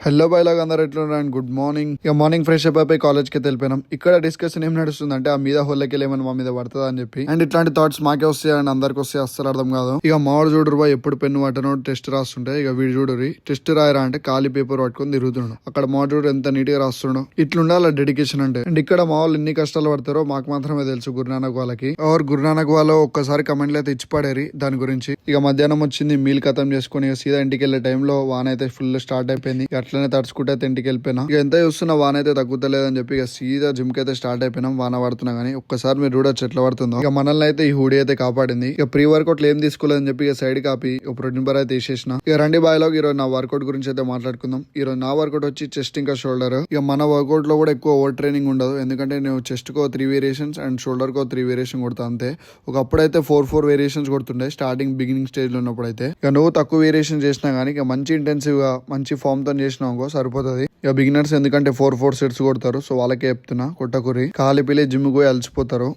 Hello bye లాగా అందరూ ఎట్లున్నారు? Good morning. ఇక మార్నింగ్ ఫ్రెష్ అప్ అయిపోయి కాలేజ్ కి వెళ్ళిపోయినాం. ఇక్కడ డిస్కషన్ ఏం నడుస్తుందంటే ఆ మీద హోల్లకి ఏమైనా మా మీద పడుతుందా అని చెప్పి. అండ్ ఇట్లాంటి థాట్స్ మాకే వస్తాయి అండ్ అందరికి వస్తాయి, అస్సలు అర్థం కాదు. ఇక మావాడు చూడరు బాయ్, ఎప్పుడు పెన్ను పట్టను టెస్ట్ రాస్తుంటే ఇక వీడు చూడరు టెస్ట్ రాయరా అంటే ఖాళీ పేపర్ పట్టుకొని తిరుగుతున్నాడు. అక్కడ మా చూడు ఎంత నీట్ గా రాస్తున్నాడు. ఇట్లుండాలి డెడికేషన్ అంటే. అండ్ ఇక్కడ మా వాళ్ళు ఎన్ని కష్టాలు పడతారో మాకు మాత్రమే తెలుసు. గురునానక్ వాళ్ళకి ఎవరు గురునానక్ వాళ్ళు ఒక్కసారి కమెంట్లు అయితే ఇచ్చి పడేరి దాని గురించి. ఇక మధ్యాహ్నం వచ్చింది, మీల్ ఖతం చేసుకుని ఇక సీదా ఇంటికి వెళ్లే టైంలో వాన అయితే ఫుల్ స్టార్ట్ అయిపోయింది. అట్లనే తడుచుకుంటే ఇంటికి వెళ్ళిపోయినా. ఇక ఎంత చూస్తున్నా వాన అయితే తగ్గుతలేదని చెప్పి ఇక సీదా జిమ్ కి అయితే స్టార్ట్ అయిపోయినాం. వాన పడుతున్నా గానీ ఒక్కసారి మీరు చూడొచ్చు ఎట్లా పడుతుందో. ఇక మనల్ని అయితే ఈ హుడీ అయితే కాపాడింది. ఇక ప్రీ వర్కౌట్ ఏం తీసుకోలేదని చెప్పి ఇక సైడ్ కాపీ ఒక ప్రోటీన్ బార్ అయితే వేసేసిన. ఇక రండి బాయ్లో ఈరోజు నా వర్కౌట్ గురించి అయితే మాట్లాడుకుందాం. ఈరోజు నా వర్కౌట్ వచ్చి చెస్ట్ ఇంకా షోల్డర్. ఇక మన వర్కౌట్ లో కూడా ఎక్కువ ఓవర్ ట్రైనింగ్ ఉండదు, ఎందుకంటే నేను chest co 3 variations and shoulder co 3 variation కొడతా అంతే. ఒకప్పుడైతే 4 వేరియేషన్స్ కొడుతుండే స్టార్టింగ్ బిగినింగ్ స్టేజ్ లో ఉన్నప్పుడు అయితే. ఇక నువ్వు తక్కువ వేరియేషన్ చేసినా గానీ ఇక మంచి ఇంటెన్సివ్ గా మంచి ఫామ్ తో చేసినావు సరిపోతుంది. ఇక బిగినర్స్ ఎందుకంటే 4 సెట్స్ కొడతారు, సో వాళ్ళకే చెప్తున్నా కొట్టకురి. ఖాళీ పిల్లే జిమ్ పోయి అలసిపోతారు.